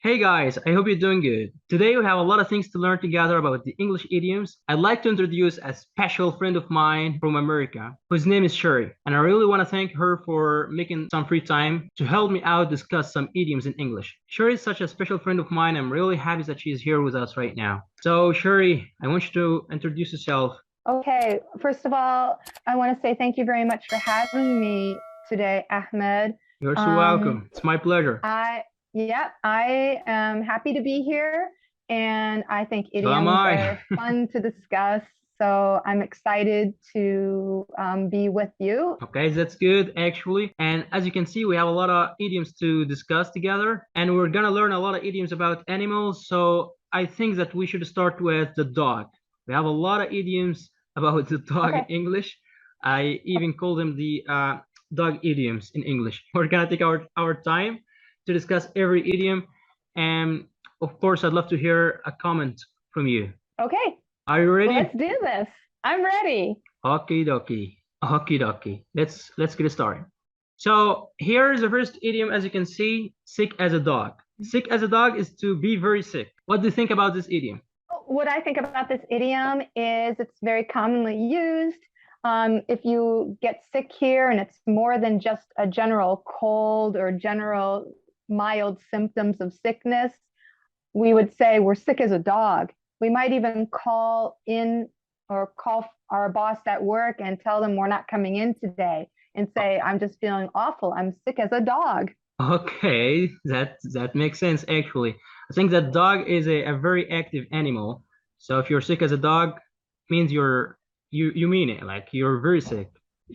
Hey guys, I hope you're doing good. Today we have a lot of things to learn together about the English idioms. I'd like to introduce a special friend of mine from America, whose name is Sherry, and I really want to thank her for making some free time to help me out discuss some idioms in English. Sherry is such a special friend of mine. I'm really happy that she's here with us right now. So Sherry, I want you to introduce yourself. Okay, first of all, I want to say thank you very much for having me today, Ahmed. You're so Um, welcome. It's my pleasure. I, yeah, I am happy to be here, and I think So am idioms I. are fun to discuss. So I'm excited to be with you. Okay, that's good actually. And as you can see, we have a lot of idioms to discuss together, and we're gonna learn a lot of idioms about animals. So I think that we should start with the dog. We have a lot of idioms about the dog in Okay. English. I even call them the dog idioms in English. We're gonna take our time to discuss every idiom, and of course, I'd love to hear a comment from you. Okay, Are you let's ready? do this. I'm ready. Okie dokie. Okie dokie. Let's get started. So here's the first idiom, as you can see, sick as a dog. Sick as a dog is to be very sick. What do you think about this idiom? What I think about this idiom is it's very commonly used. If you get sick here and it's more than just a general cold or general mild symptoms of sickness, we would say we're sick as a dog. We might even call in or call our boss at work and tell them we're not coming in today and say, I'm just feeling awful. I'm sick as a dog. Okay, that makes sense actually. I think that dog is a very active animal. So if you're sick as a dog, means you mean it, like you're very sick.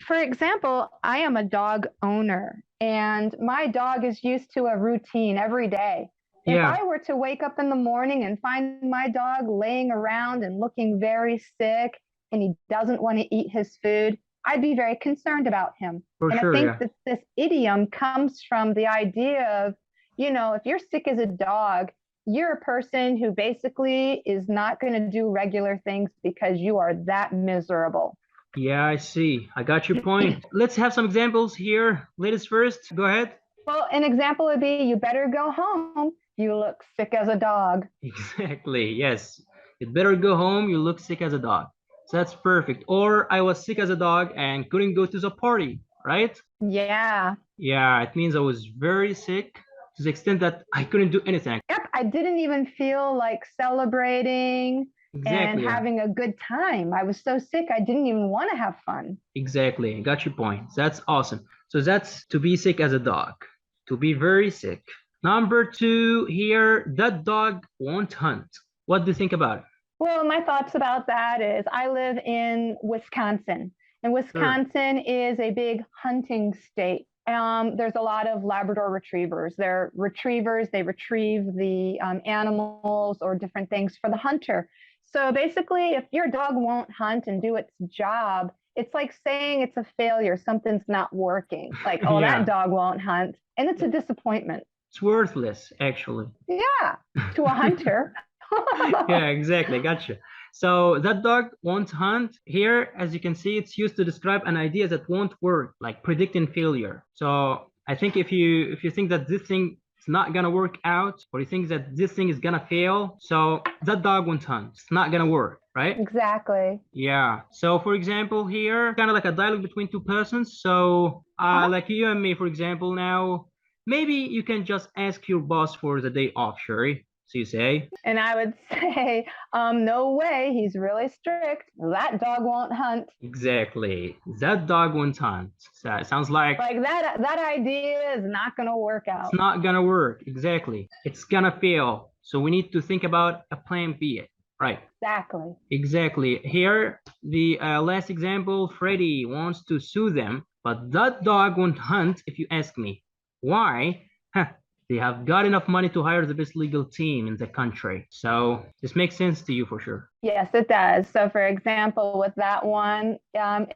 For example, I am a dog owner and my dog is used to a routine every day. If Yeah, I were to wake up in the morning and find my dog laying around and looking very sick and he doesn't want to eat his food, I'd be very concerned about him. for And I sure, think yeah. that this idiom comes from the idea of, if you're sick as a dog, you're a person who basically is not going to do regular things because you are that miserable. Yeah, I see. I got your point. Let's have some examples here. Ladies first, go ahead. Well, an example would be you better go home. You look sick as a dog. Exactly. Yes. You'd better go home. You look sick as a dog. So that's perfect. Or I was sick as a dog and couldn't go to the party, right? Yeah. Yeah, it means I was very sick to the extent that I couldn't do anything. Yep. I didn't even feel like celebrating and Exactly. Yeah. having a good time. I was so sick, I didn't even want to have fun. Exactly. I got your point. That's awesome. So that's to be sick as a dog. To be very sick. Number two here, that dog won't hunt. What do you think about it? Well, my thoughts about that is I live in Wisconsin, and Sure. Wisconsin is a big hunting state. There's a lot of Labrador retrievers. They're retrievers, they retrieve the animals or different things for the hunter. So basically, if your dog won't hunt and do its job, it's like saying it's a failure, something's not working. Like, oh, that Yeah, dog won't hunt. And it's a disappointment. it's worthless, actually. Yeah, to a hunter. Yeah, exactly. Gotcha. So that dog won't hunt. Here, as you can see, it's used to describe an idea that won't work, like predicting failure. So I think if you think that this thing is not gonna work out, or you think that this thing is gonna fail, so that dog won't hunt. It's not gonna work, right? Exactly. Yeah. So for example, here, kind of like a dialogue between two persons. So Uh-huh. like you and me, for example, now maybe you can just ask your boss for the day off, Sherry. So you say. And I would say, no way, he's really strict. That dog won't hunt. Exactly. That dog won't hunt. So it sounds like Like that idea is not gonna work it's out. not gonna work. Exactly. It's gonna fail. So we need to think about a plan B. Right. Exactly. Exactly. Here, the last example, Freddy wants to sue them, but that dog won't hunt if you ask me. Why? Huh, they have got enough money to hire the best legal team in the country. So this makes sense to you for sure. Yes, it does. So, for example, with that one,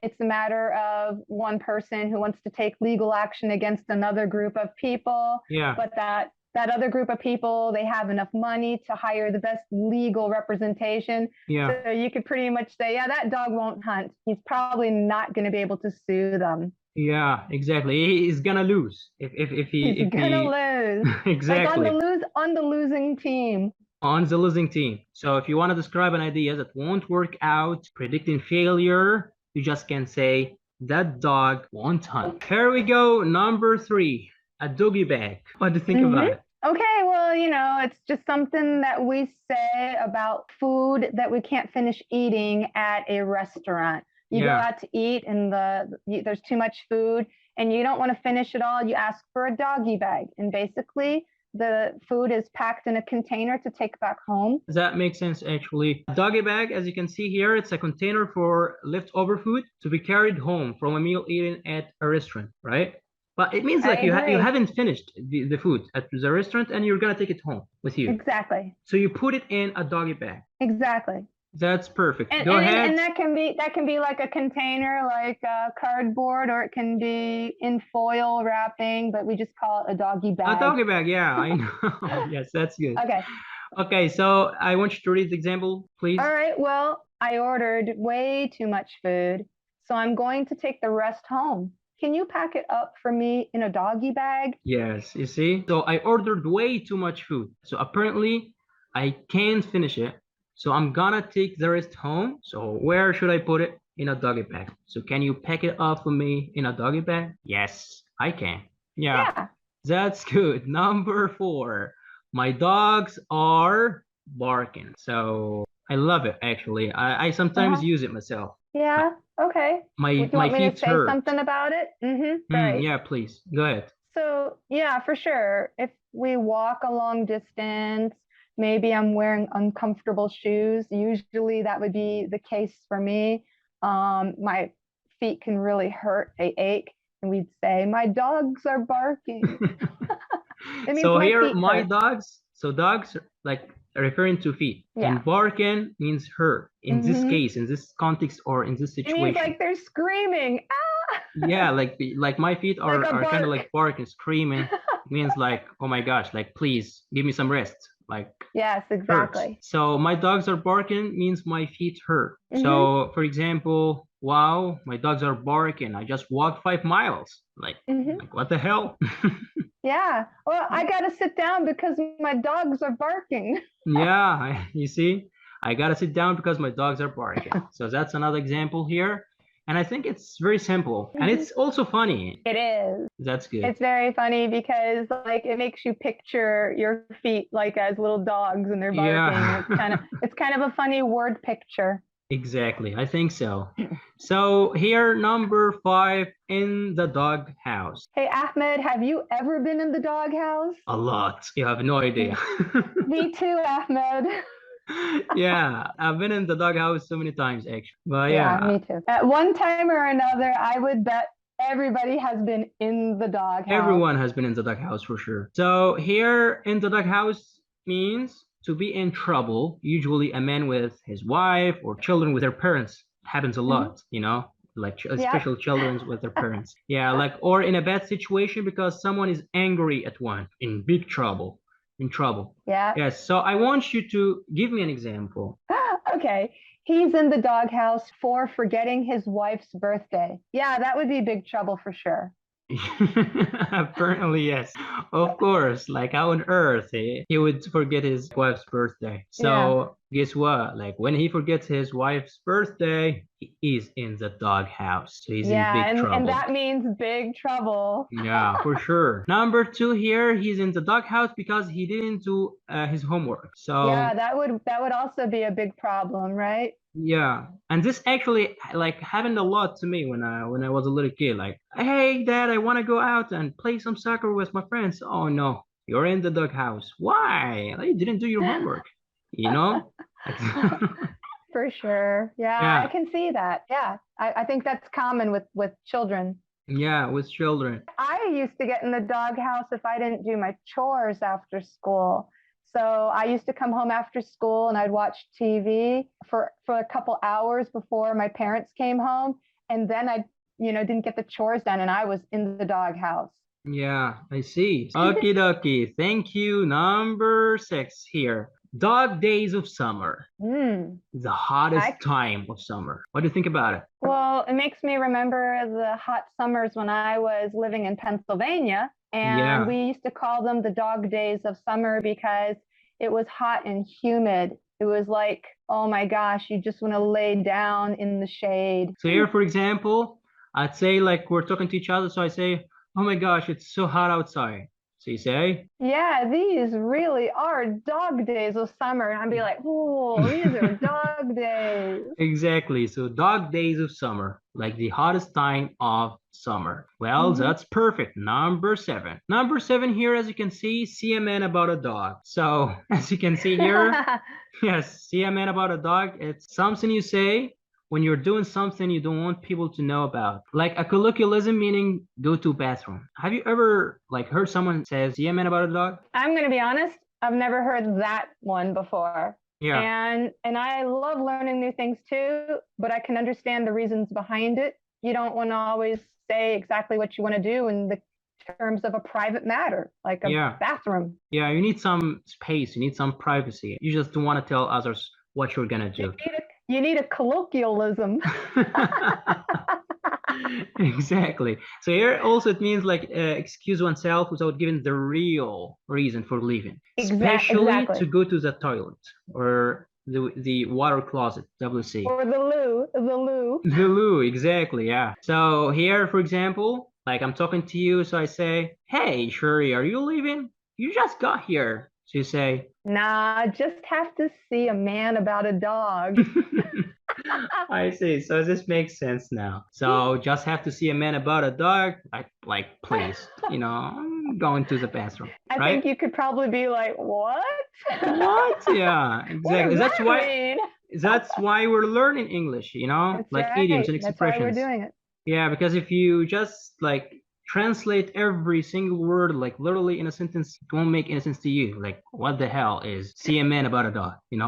it's a matter of one person who wants to take legal action against another group of people, Yeah. but that that other group of people, they have enough money to hire the best legal representation. Yeah. So you could pretty much say, yeah, that dog won't hunt. He's probably not going to be able to sue them. Yeah, exactly. He's gonna lose He's if gonna he lose. Like exactly on the losing team. on the losing team. So if you want to describe an idea that won't work out, predicting failure, you just can say that dog won't hunt. Here we go, number three, a doggy bag. What do you think Mm-hmm. about it? Okay, well, it's just something that we say about food that we can't finish eating at a restaurant. You go Yeah. out to eat and there's too much food and you don't want to finish it all. You ask for a doggy bag, and basically the food is packed in a container to take back home. That makes sense actually. A doggy bag, as you can see here, it's a container for leftover food to be carried home from a meal eaten at a restaurant, right? But it means I like you agree. haven't finished the food at the restaurant and you're gonna take it home with you. Exactly. So you put it in a doggy bag. Exactly. That's perfect. And, Go and, ahead. and that can be like a container, like cardboard, or it can be in foil wrapping, but we just call it a doggy bag. A doggy bag, yeah, I know. Yes, that's good. Okay. Okay, so I want you to read the example, please. All right. Well, I ordered way too much food, so I'm going to take the rest home. Can you pack it up for me in a doggy bag? Yes, you see? So I ordered way too much food. So apparently I can't finish it. So I'm gonna take the rest home. So where should I put it? In a doggy bag. So can you pack it up for me in a doggy bag? Yes, I can. Yeah. That's good. Number four. My dogs are barking. So I love it actually. I sometimes use it myself. Yeah. Okay. My Do you want me to feet say hurt. something about it? Right. Yeah, please. Go ahead. So, yeah, for sure. If we walk a long distance, maybe I'm wearing uncomfortable shoes. Usually that would be the case for me. My feet can really hurt, they ache, and we'd say, my dogs are barking. So my here, feet my hurt. dogs, so dogs like referring to feet, Yeah. and barking means hurt in this case, in this context, or in this It situation. means like they're screaming. Ah! Yeah, like my feet are, Like a are kind of bark. like barking, screaming. It means like, oh my gosh, like please give me some rest. Like Yes, hurts. exactly. So my dogs are barking means my feet hurt. So for example, wow, my dogs are barking. I just walked 5 miles. Like what the hell? Yeah. Well, I got to sit down because my dogs are barking. Yeah, you see, I gotta sit down because my dogs are barking. So that's another example here. And I think it's very simple. And it's also funny. It is. That's good. It's very funny because like it makes you picture your feet like as little dogs and they're barking. Yeah. It's kind of a funny word picture. Exactly, I think so. So here, number 5, in the dog house. Hey, Ahmed, have you ever been in the dog house? A lot. You have no idea. Me too, Ahmed. Yeah, I've been in the dog house so many times actually. But yeah, me too. At one time or another, I would bet everybody has been in the dog house. Everyone has been in the dog house for sure. So here in the dog house means to be in trouble, usually a man with his wife or children with their parents. Happens a lot, like especially children with their parents. Yeah, like or in a bad situation because someone is angry at one, in big trouble. In trouble. Yeah. Yes. So I want you to give me an example. Okay. He's in the doghouse for forgetting his wife's birthday. Yeah, that would be big trouble for sure. Apparently, yes. Of course. Like how on earth he would forget his wife's birthday. So guess what? Like when he forgets his wife's birthday, he is in the doghouse. So he's in big trouble. And that means big trouble. Yeah, for sure. Number 2 here, he's in the doghouse because he didn't do his homework. So yeah, that would also be a big problem, right? Yeah, and this actually like happened a lot to me when I was a little kid. Like, hey, Dad, I want to go out and play some soccer with my friends. Oh no, you're in the doghouse. Why? You didn't do your homework. For sure. Yeah, I can see that. Yeah, I think that's common with children. Yeah, with children. I used to get in the doghouse if I didn't do my chores after school. So I used to come home after school and I'd watch TV for a couple hours before my parents came home. And then I, didn't get the chores done and I was in the doghouse. Yeah, I see. Okie dokie. Thank you. Number 6 here. Dog days of summer. Hmm. The hottest I time of summer. What do you think about it? Well, it makes me remember the hot summers when I was living in Pennsylvania, and Yeah. we used to call them the dog days of summer because it was hot and humid. It was like, oh my gosh, you just want to lay down in the shade. So here, for example, I'd say like we're talking to each other. So I say, oh my gosh, it's so hot outside. So you say, Yeah, these really are dog days of summer. And I'd be like, oh, these are dog days. exactly. So dog days of summer, like the hottest time of summer. Well, Hmm. that's perfect. Number 7. Number 7 here, as you can see a man about a dog. So as you can see here, yes, see a man about a dog. It's something you say when you're doing something you don't want people to know about. Like a colloquialism meaning go to bathroom. Have you ever like heard someone say see a man about a dog? I'm going to be honest, I've never heard that one before. Yeah. And I love learning new things too, but I can understand the reasons behind it. You don't want to always say exactly what you want to do in the terms of a private matter, like a Yeah. bathroom. Yeah, you need some space, you need some privacy. You just don't want to tell others what you're gonna You do. need you need a colloquialism. Exactly. So here also it means like excuse oneself without giving the real reason for leaving, especially to Exactly. go to the toilet or the water closet, WC. Or the loo, the loo. The loo, exactly, yeah. So here, for example, like I'm talking to you, so I say, "Hey, Shuri, are you leaving? You just got here." So you say, Nah, just have to see a man about a dog. I see. So this makes sense now. So just have to see a man about a dog. Like please, I'm going to the bathroom, I think right? you could probably be like, what? What? Yeah, What exactly. does That's that why mean? we're learning English, That's like idioms right. and That's why we're expressions. doing it. Yeah, because if you just like translate every single word like literally in a sentence, it won't make any sense to you. Like, what the hell is see a man about a dog? It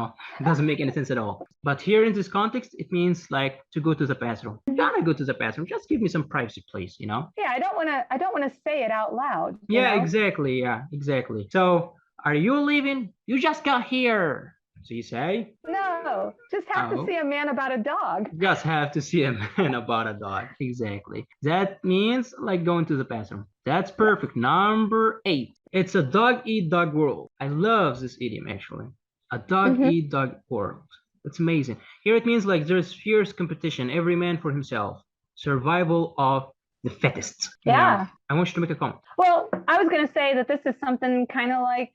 doesn't make any sense at all. But here in this context, it means like to go to the bathroom. You Mhm. gotta go to the bathroom. Just give me some privacy, please. Yeah, I don't want to say it out loud, you Yeah, know? exactly. Yeah, exactly. So, are you leaving? You just got here. So you say, No, just have to oh. see a man about a dog. Just have to see a man about a dog. Exactly. That means like going to the bathroom. That's perfect. Number 8. It's a dog eat dog world. I love this idiom actually. A dog Hmm. eat dog world. It's amazing. Here it means like there's fierce competition, every man for himself. Survival of the fittest. Now, Yeah. I want you to make a comment. Well, I was going to say that this is something kind of like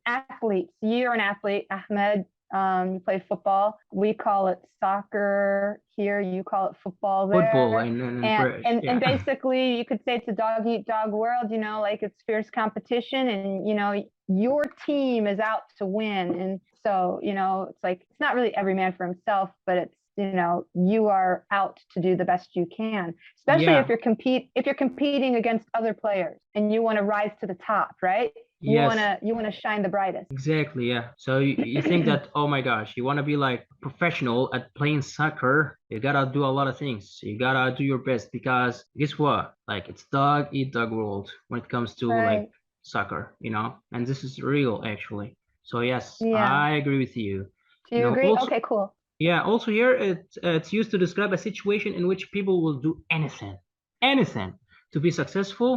athletes. You're an athlete, Ahmed. You play football. We call it soccer here. You call it football Football there. and And British. and Yeah. and basically, you could say it's a dog eat dog world. Like it's fierce competition, and your team is out to win. And so it's like it's not really every man for himself, but it's you are out to do the best you can, especially Yeah. if you're competing against other players and you want to rise to the top, right? you want Yes. to you want to shine the brightest. Exactly, yeah. So you think that, oh my gosh, you want to be like professional at playing soccer, you gotta do a lot of things. You gotta do your best because guess what? Like it's dog eat dog world when it comes to like Right. soccer. And this is real actually. So yes, Yeah. I agree with you. Do you agree? Also, Okay, cool. yeah, also here it's used to describe a situation in which people will do anything to be successful,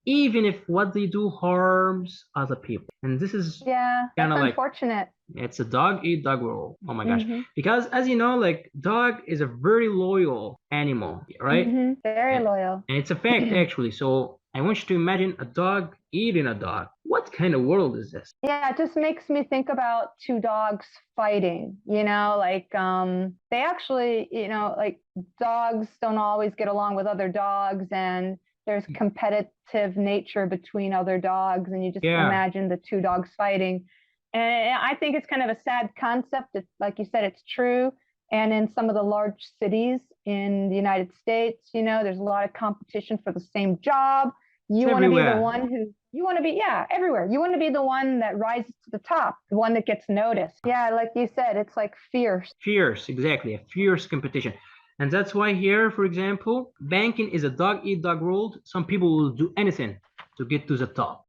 even if what they do harms other people. And this is Yeah, kind that's of like unfortunate. it's a dog eat dog world. Oh my gosh. Hmm. Because as you know, like dog is a very loyal animal, right? Very And loyal. it's a fact actually. So I want you to imagine a dog eating a dog. What kind of world is this? Yeah, it just makes me think about two dogs fighting, like they actually, like dogs don't always get along with other dogs, and there's competitive nature between other dogs, and you just Yeah. imagine the two dogs fighting. And I think it's kind of a sad concept. It's like you said, it's true. And in some of the large cities in the United States, there's a lot of competition for the same job. It's You want to be the everywhere. one who you want to be, yeah, everywhere. You want to be the one that rises to the top, the one that gets noticed. Yeah, like you said, it's like fierce. Fierce, exactly. A fierce competition. And that's why here, for example, banking is a dog eat dog world. Some people will do anything to get to the top.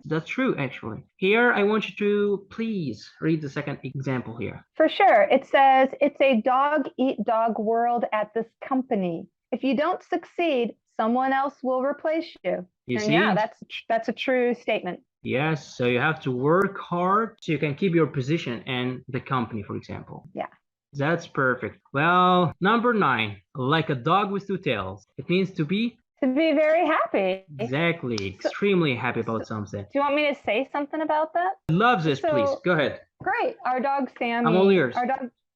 That's true, actually. Here, I want you to please read the second example here. For sure. It says it's a dog eat dog world at this company. If you don't succeed, someone else will replace you. You and see? yeah, that's a true statement. Yes, so you have to work hard so you can keep your position in the company, for example. Yeah. That's perfect. Well, number 9, like a dog with 2 tails. It means to be very happy. Exactly, extremely happy about something. Do you want me to say something about that? I love this, please. Go ahead. Great. Our dog Sammy. I'm all ears.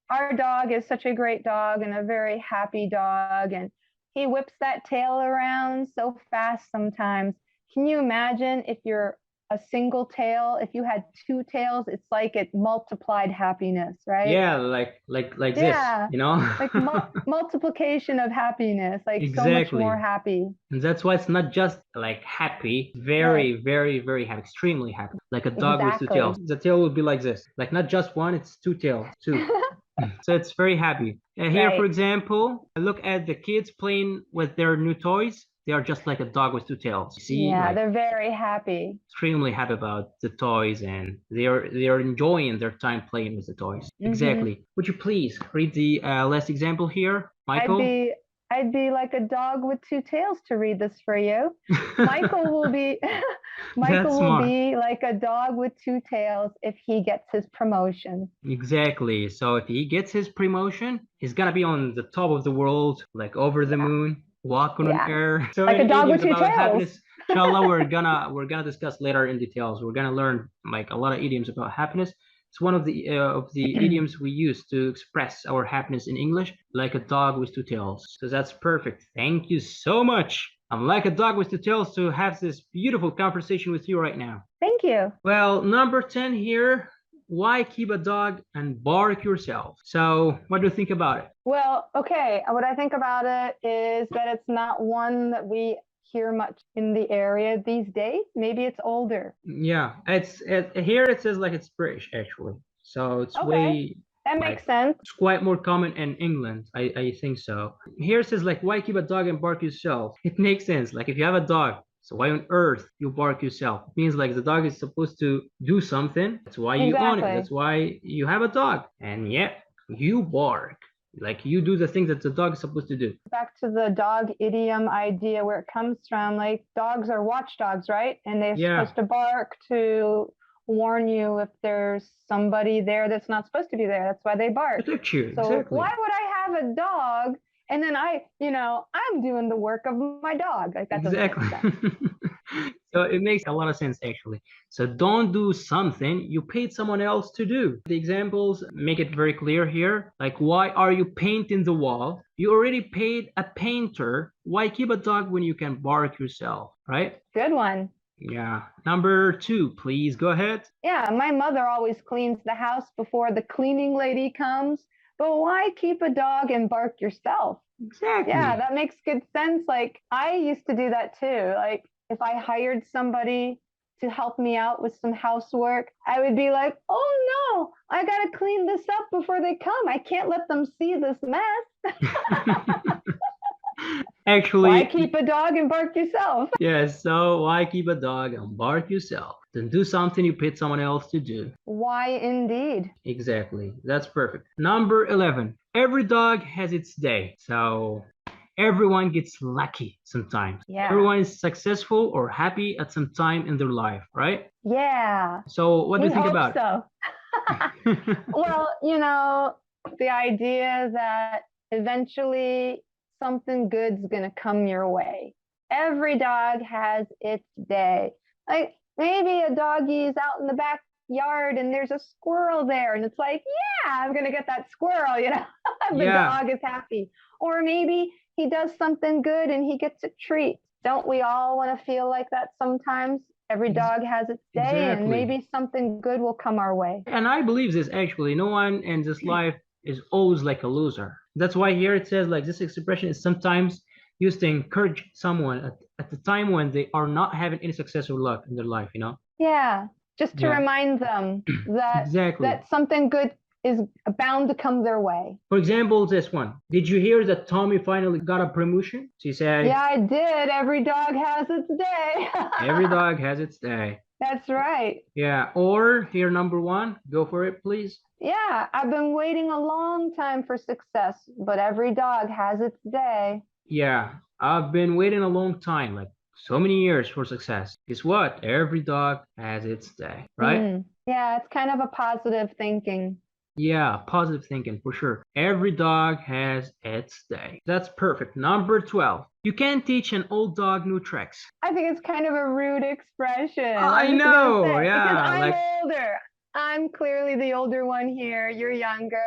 Our dog is such a great dog and a very happy dog, and he whips that tail around so fast sometimes. Can you imagine if you're a single tail? If you had 2 tails, it's like it multiplied happiness, right? Yeah, like this, you know? Like multiplication of happiness, like exactly. So much more happy. And that's why it's not just like happy, very, very, very happy, extremely happy. Like a dog with 2 tails. The tail would be like this, like not just one, it's 2 tails, 2. So it's very happy. And here, for example, look at the kids playing with their new toys. They are just like a dog with 2 tails. You see? Yeah, like, they're very happy. Extremely happy about the toys, and they are enjoying their time playing with the toys. Exactly. Would you please read the last example here, Michael? I'd be like a dog with 2 tails to read this for you. Michael will be like a dog with 2 tails if he gets his promotion. Exactly. So if he gets his promotion, he's gonna be on the top of the world, like over the moon, walking on air. So like a dog with 2 tails. Happiness, inshallah, we're gonna discuss later in details. We're gonna learn like a lot of idioms about happiness. It's one of the idioms we use to express our happiness in English, like a dog with 2 tails. So that's perfect. Thank you so much. I'm like a dog with 2 tails to have this beautiful conversation with you right now. Thank you. Well, number 10 here. Why keep a dog and bark yourself? So what do you think about it? Well, okay. What I think about it is that it's not one that we hear much in the area these days. Maybe it's older. Yeah, here it says like it's British actually. So it's way... That makes sense. It's quite more common in England. I think so. Here it says like, why keep a dog and bark yourself? It makes sense. Like if you have a dog, so why on earth you bark yourself? It means like the dog is supposed to do something. That's why you own it. That's why you have a dog. And yet you bark. Like you do the thing that the dog is supposed to do. Back to the dog idiom idea where it comes from. Like dogs are watchdogs, right? And they're supposed to bark to warn you if there's somebody there that's not supposed to be there. That's why they bark. Protect you. So why would I have a dog and then I'm doing the work of my dog? Like that doesn't make sense. So it makes a lot of sense actually. So don't do something you paid someone else to do. The examples make it very clear here. Like, why are you painting the wall? You already paid a painter. Why keep a dog when you can bark yourself, right? Good one. Yeah. Number 2, please go ahead. Yeah, my mother always cleans the house before the cleaning lady comes. But why keep a dog and bark yourself? Exactly. Yeah, that makes good sense. Like I used to do that too. Like if I hired somebody to help me out with some housework, I would be like, oh no, I gotta clean this up before they come. I can't let them see this mess. Actually, why keep a dog and bark yourself? Yes, so why keep a dog and bark yourself? Then do something you paid someone else to do. Why indeed? Exactly. That's perfect. Number 11. Every dog has its day. So everyone gets lucky sometimes. Yeah. Everyone is successful or happy at some time in their life, right? Yeah. So what do you think about it? Well, the idea that eventually something good's gonna come your way. Every dog has its day. Like maybe a doggie's out in the backyard and there's a squirrel there and it's like, yeah, I'm gonna get that squirrel, the dog is happy. Or maybe he does something good and he gets a treat. Don't we all want to feel like that sometimes? Every dog has its day and maybe something good will come our way. And I believe this actually. No one in this life is always like a loser. That's why here it says like this expression is sometimes used to encourage someone at the time when they are not having any success or luck in their life, Yeah, just to remind them that that something good is bound to come their way. For example, this one. Did you hear that Tommy finally got a promotion? She said, Yeah, I did. Every dog has its day. every dog has its day. That's right. Yeah, or here, number one, go for it, please. Yeah, I've been waiting a long time for success, but every dog has its day. Yeah, I've been waiting a long time, like so many years for success. Guess what? Every dog has its day, right? Yeah, it's kind of a positive thinking. Yeah, positive thinking for sure. Every dog has its day. That's perfect. Number 12. You can't teach an old dog new tricks. I think it's kind of a rude expression. I I'm just gonna know, say, yeah, because I'm like older. I'm clearly the older one here. You're younger.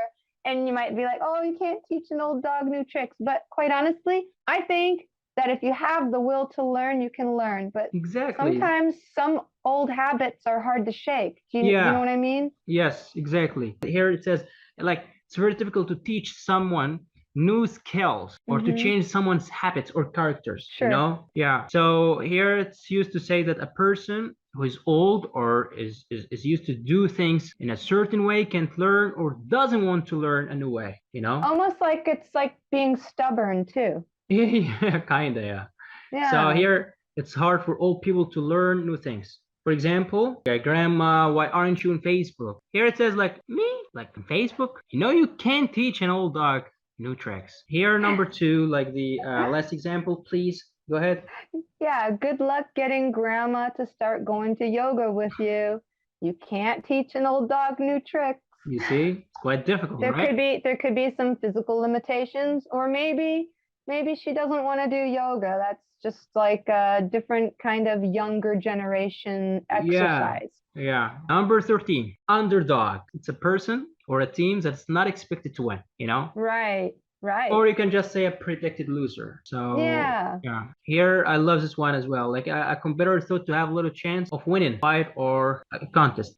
And you might be like, oh, you can't teach an old dog new tricks. But quite honestly, I think that if you have the will to learn, you can learn. But exactly. sometimes some old habits are hard to shake. Do you Yeah. know what I mean? Yes, exactly. Here it says, like, it's very difficult to teach someone new skills or to change someone's habits or characters, Sure. you know? Yeah. So here it's used to say that a person who is old or is used to do things in a certain way can't learn or doesn't want to learn a new way, you know? Almost like it's like being stubborn too. Yeah, kinda, yeah. Yeah. So here it's hard for old people to learn new things. For example, Grandma, why aren't you on Facebook? Here it says like, me? Like on Facebook? You know you can't teach an old dog new tricks. Here number 2, like the last example, please. Go ahead. Yeah, good luck getting grandma to start going to yoga with you. You can't teach an old dog new tricks. You see? It's quite difficult, There right? could be some physical limitations, or maybe she doesn't want to do yoga. That's just like a different kind of younger generation exercise. Yeah. Number 13, underdog. It's a person or a team that's not expected to win, you know? Right. Or you can just say a predicted loser. So yeah. Here I love this one as well. Like a competitor thought to have a little chance of winning a fight or a contest.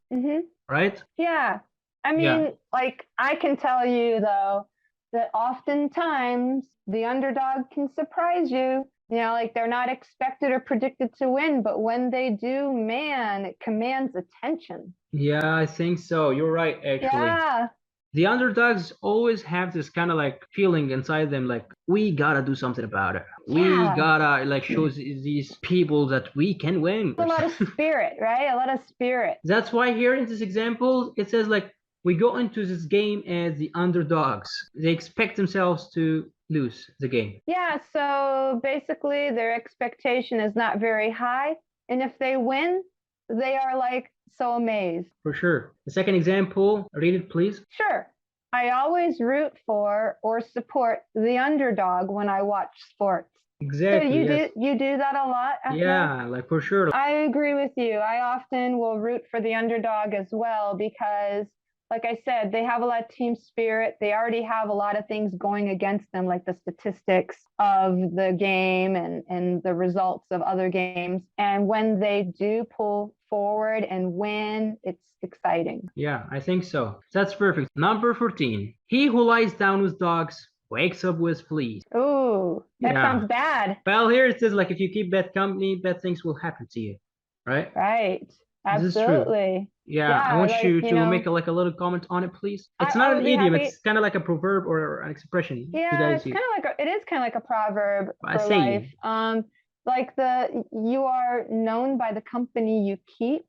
Right? Yeah. I mean, like I can tell you though that oftentimes the underdog can surprise you. You know, like they're not expected or predicted to win, but when they do, man, it commands attention. Yeah, I think so. You're right, actually. Yeah. The underdogs always have this kind of like feeling inside them, like we gotta do something about it. We gotta like show these people that we can win. A lot of spirit, right? A lot of spirit. That's why here in this example, it says like we go into this game as the underdogs. They expect themselves to lose the game. Yeah, so basically their expectation is not very high. And if they win, they are like so amazed. For sure. The second example, read it, please. Sure. I always root for or support the underdog when I watch sports. Exactly. So you do that a lot? Yeah, like for sure. I agree with you. I often will root for the underdog as well because, like I said, they have a lot of team spirit. They already have a lot of things going against them, like the statistics of the game and the results of other games. And when they do pull forward and win, it's exciting. Yeah, I think so. That's perfect. Number 14. He who lies down with dogs wakes up with fleas. Ooh, that sounds bad. Well, here it says like if you keep bad company, bad things will happen to you. Right? Right. Absolutely. Yeah, I want you to make a little comment on it, please. It's not an idiom. It's kind of like a proverb or an expression. Yeah, it's kind of like it is kind of like a proverb for life. Like you are known by the company you keep.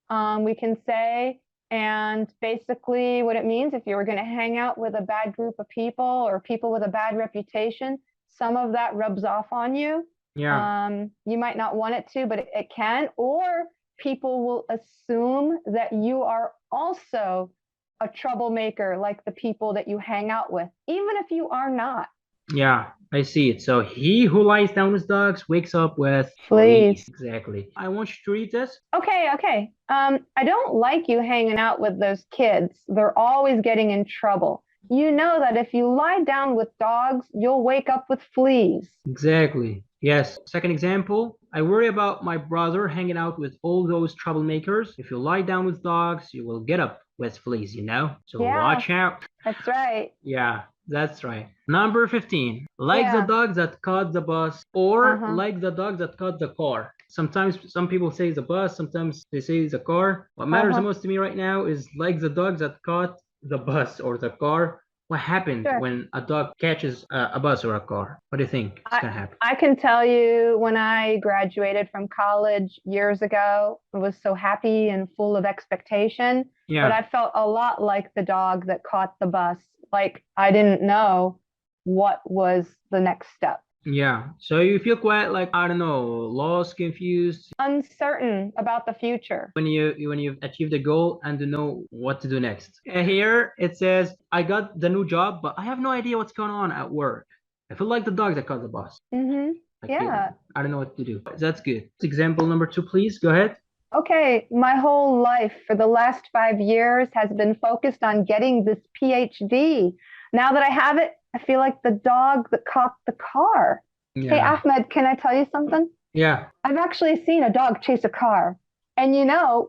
We can say, and basically what it means if you were going to hang out with a bad group of people or people with a bad reputation, some of that rubs off on you. Yeah. You might not want it to, but it can. Or people will assume that you are also a troublemaker like the people that you hang out with, even if you are not. Yeah, I see it. So he who lies down with dogs wakes up with fleas. Exactly. I want you to read this. Okay. I don't like you hanging out with those kids. They're always getting in trouble. You know that if you lie down with dogs, you'll wake up with fleas. Exactly. Yes. Second example, I worry about my brother hanging out with all those troublemakers. If you lie down with dogs, you will get up with fleas, you know? So watch out. That's right. Yeah, that's right. Number 15, like the dog that caught the bus or like the dog that caught the car. Sometimes some people say the bus, sometimes they say the car. What matters the most to me right now is like the dog that caught the bus or the car, what happened Sure. when a dog catches a bus or a car? What do you think is I, gonna happen? I can tell you when I graduated from college years ago, I was so happy and full of expectation, but Yeah. I felt a lot like the dog that caught the bus. Like I didn't know what was the next step. Yeah. So you feel quite like, I don't know, lost, confused Uncertain about the future. when you've achieved a goal and to know what to do next. Here it says, I got the new job, but I have no idea what's going on at work. I feel like the dog that caught the bus. Hmm. Like Yeah. I don't know what to do. That's good. Example number two, please. Go ahead. Okay, my whole life for the last 5 years has been focused on getting this PhD. Now that I have it, I feel like the dog that caught the car. Hey, Yeah. Ahmed, can I tell you something? Yeah. I've actually seen a dog chase a car. And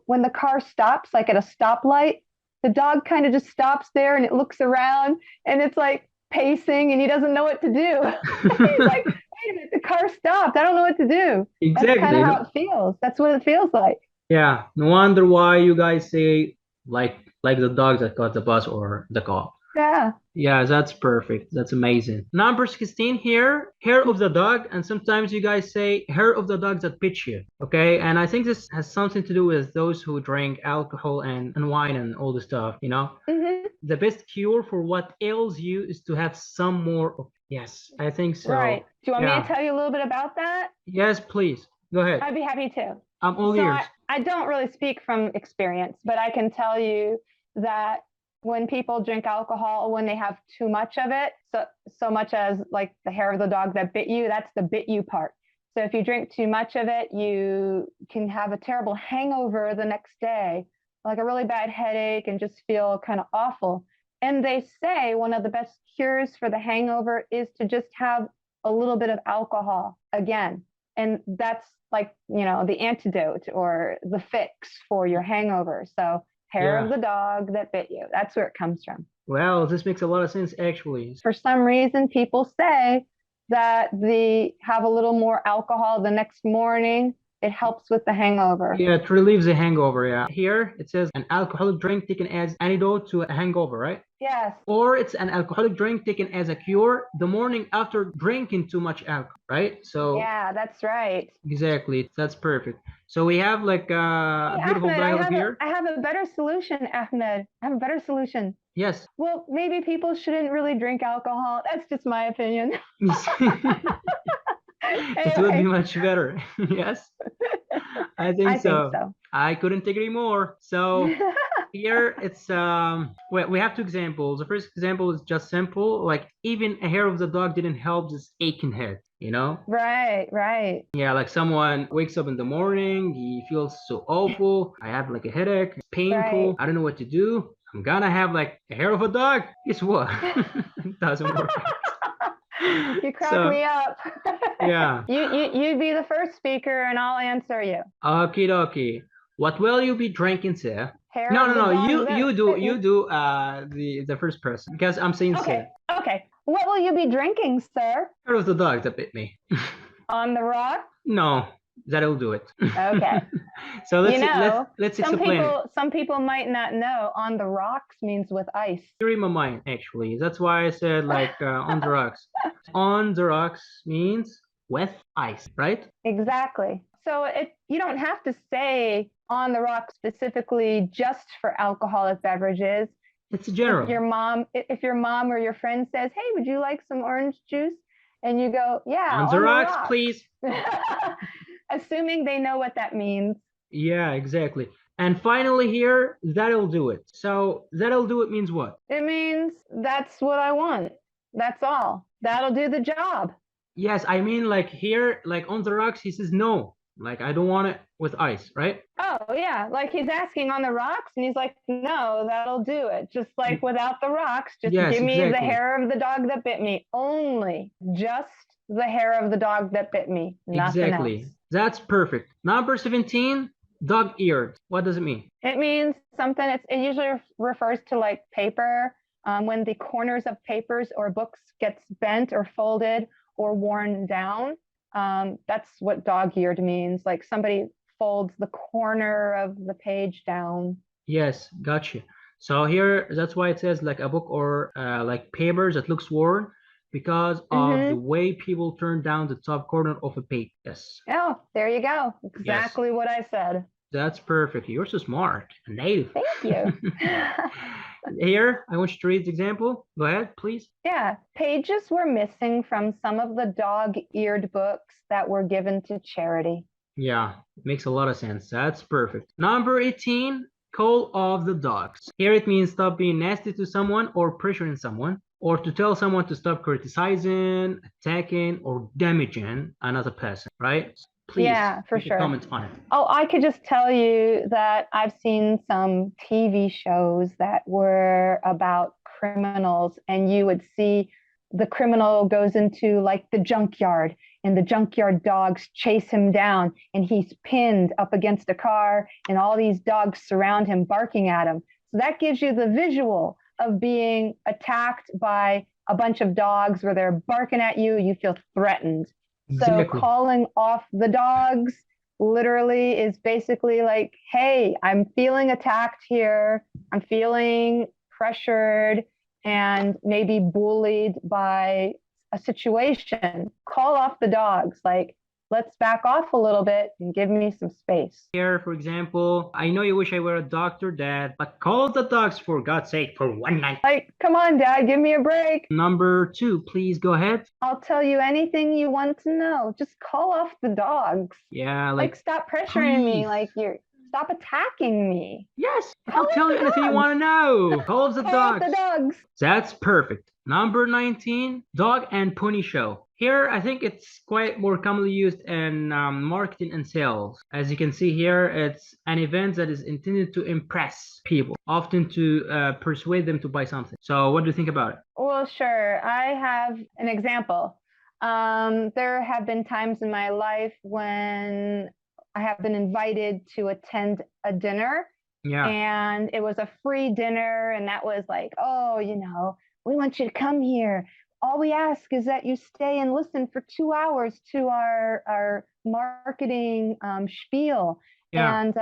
when the car stops, like at a stoplight, the dog kind of just stops there and it looks around and it's like pacing and he doesn't know what to do. He's like, wait a minute, the car stopped. I don't know what to do. That's kind of Exactly. how it feels. That's what it feels like. Yeah. No wonder why you guys say like the dog that caught the bus or the car. Yeah. Yeah, that's perfect. That's amazing. Number 16 here, hair of the dog, and sometimes you guys say hair of the dog that bit you. Okay, and I think this has something to do with those who drink alcohol and wine and all the stuff, you know? Hmm. The best cure for what ails you is to have some more of, yes, I think Right. so. Do you want me to Yeah. tell you a little bit about that? Yes, please. Go ahead. I'd be happy to. I'm all So ears. I don't really speak from experience, but I can tell you that when people drink alcohol, when they have too much of it, so much as like the hair of the dog that bit you, that's the bit you part. So if you drink too much of it, you can have a terrible hangover the next day, like a really bad headache and just feel kind of awful. And they say one of the best cures for the hangover is to just have a little bit of alcohol again. And that's like, the antidote or the fix for your hangover. So hair of Yeah. the dog that bit you. That's where it comes from. Well, this makes a lot of sense actually. For some reason, people say that the have a little more alcohol the next morning. It helps with the hangover. Yeah, it relieves the hangover, yeah. Here it says an alcoholic drink taken as antidote to a hangover, right? Yes. Or it's an alcoholic drink taken as a cure the morning after drinking too much alcohol, right? So Yeah, that's right. exactly, that's perfect. So we have like a Hey, beautiful Ahmed, dialogue here. I have a better solution, Ahmed. I have a better solution. Yes. Well, maybe people shouldn't really drink alcohol. That's just my opinion. It would be much better. Yes, I think I think so. so. I couldn't agree more. So here it's we have two examples. The first example is just simple, like even a hair of the dog didn't help this aching head, you know? Right, right. Yeah, like someone wakes up in the morning, he feels so awful. I have like a headache, it's painful. Right. I don't know what to do. I'm gonna have like a hair of a dog. Guess what? It doesn't work. You crack So me up. yeah. You be the first speaker and I'll answer you. Okie dokie. What will you be drinking, sir? Hair No, of no, the no. dog You that you do bit you me. do the first person because I'm saying sir. Okay, okay. What will you be drinking, sir? Hair of the dog that bit me. On the rock? No, that'll do it. Okay. So You know, let's some explain it. people might not know on the rocks means with ice. You're in my mind actually. That's why I said like on the rocks. On the rocks means with ice, right? Exactly. So you don't have to say on the rock specifically just for alcoholic beverages. It's general. If your mom or your friend says, "Hey, would you like some orange juice?" and you go, "Yeah, On the rocks, please. Assuming they know what that means. Yeah, exactly. And finally here, that'll do it. So that'll do it means what? It means that's what I want. That's all. That'll do the job. Yes, I mean like here, like on the rocks, he says no. Like I don't want it with ice, right? Oh, yeah. Like he's asking on the rocks and he's like, no, that'll do it. Just like without the rocks, just Yes, give me the exactly. hair of the dog that bit me. Only just the hair of the dog that bit me. Nothing Exactly. else. That's perfect. Number 17, dog-eared. What does it mean? It means something, it usually refers to like paper, when the corners of papers or books gets bent or folded or worn down. That's what dog-eared means. Like somebody folds the corner of the page down. Yes, gotcha. So here, that's why it says like a book or like papers that looks worn because of the Mm-hmm. way people turn down the top corner of a page. Yes. Oh, there you go. Yes. Exactly what I said. That's perfect. You're so smart. A native. Thank you. Here, I want you to read the example. Go ahead, please. Yeah, pages were missing from some of the dog-eared books that were given to charity. Yeah, makes a lot of sense. That's perfect. Number 18, call of the dogs. Here it means stop being nasty to someone or pressuring someone, or to tell someone to stop criticizing, attacking, or damaging another person, right? Please Yeah, for make a sure. comment on it. Oh, I could just tell you that I've seen some TV shows that were about criminals, and you would see the criminal goes into like the junkyard, and the junkyard dogs chase him down, and he's pinned up against a car, and all these dogs surround him, barking at him. So that gives you the visual of being attacked by a bunch of dogs where they're barking at you, you feel threatened. So Exactly. calling off the dogs literally is basically like, hey, I'm feeling attacked here. I'm feeling pressured and maybe bullied by a situation. Call off the dogs. Like, let's back off a little bit and give me some space. Here, for example, I know you wish I were a doctor, Dad, but call the dogs for God's sake for one night. Like, come on, Dad, give me a break. Number 2, please go ahead. I'll tell you anything you want to know. Just call off the dogs. Yeah, Like, stop pressuring me. please. Like, stop attacking me. Yes, Call I'll off tell the you anything you dogs. want to know. Call of the Call off dogs. the dogs. That's perfect. Number 19, dog and pony show. Here, I think it's quite more commonly used in marketing and sales. As you can see here, it's an event that is intended to impress people, often to persuade them to buy something. So what do you think about it? Well, sure. I have an example. There have been times in my life when I have been invited to attend a dinner, Yeah, and it was a free dinner, and that was like, oh, we want you to come here. All we ask is that you stay and listen for 2 hours to our marketing spiel. yeah, And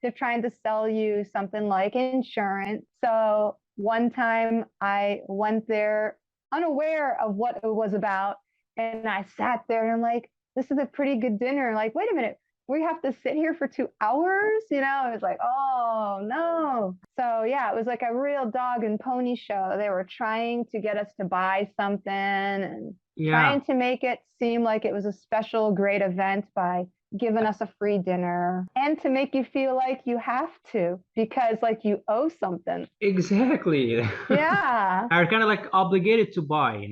they're trying to sell you something like insurance. So one time I went there unaware of what it was about, and I sat there and I'm like, this is a pretty good dinner. Like, wait a minute, we have to sit here for 2 hours? It was like, oh no. So yeah, it was like a real dog and pony show. They were trying to get us to buy something and yeah. trying to make it seem like it was a special great event by giving us a free dinner and to make you feel like you have to because like you owe something. Exactly. Yeah. Are kind of like obligated to buy,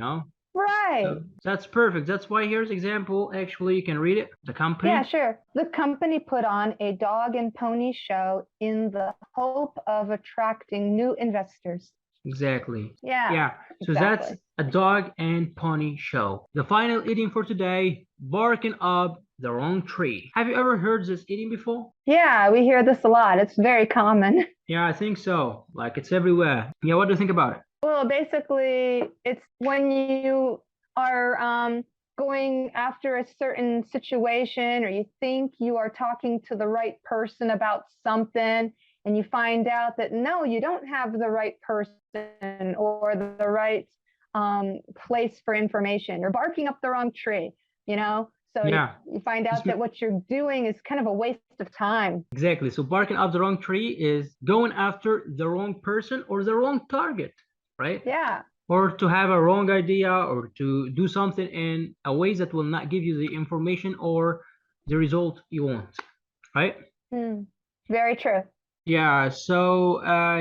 Right. So that's perfect. That's why here's example. Actually, you can read it. The company. Yeah, sure. The company put on a dog and pony show in the hope of attracting new investors. Exactly. Yeah. Yeah. So exactly. that's a dog and pony show. The final idiom for today, barking up the wrong tree. Have you ever heard this idiom before? Yeah, we hear this a lot. It's very common. Yeah, I think so. Like it's everywhere. Yeah, what do you think about it? Well, basically, it's when you are going after a certain situation or you think you are talking to the right person about something and you find out that no, you don't have the right person or the right place for information. You're barking up the wrong tree, So Yeah. you find out that what you're doing is kind of a waste of time. Exactly. So barking up the wrong tree is going after the wrong person or the wrong target, right? Yeah. Or to have a wrong idea or to do something in a way that will not give you the information or the result you want, right? Very true. Yeah, so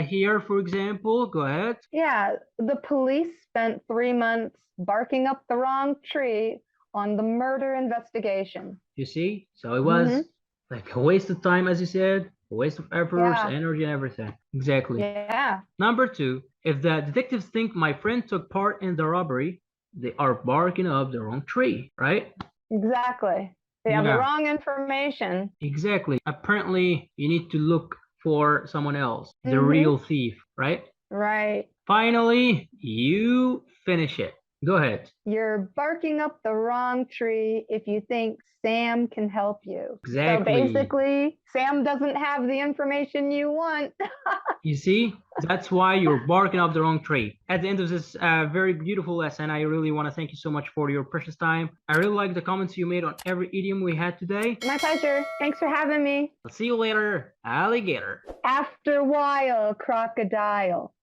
here, for example, go ahead. Yeah, the police spent 3 months barking up the wrong tree on the murder investigation. You see? So it was like a waste of time, as you said, a waste of efforts, Yeah. energy, and everything. Exactly. Yeah. Number 2, if the detectives think my friend took part in the robbery, they are barking up the wrong tree, right? Exactly. They have the wrong information. Exactly. Apparently, you need to look for someone else, the real thief, right? Right. Finally, you finish it. Go ahead. You're barking up the wrong tree if you think Sam can help you. So Exactly. basically, Sam doesn't have the information you want. You see, that's why you're barking up the wrong tree. At the end of this very beautiful lesson, I really want to thank you so much for your precious time. I really like the comments you made on every idiom we had today. My pleasure. Thanks for having me. I'll see you later, alligator. After a while, crocodile.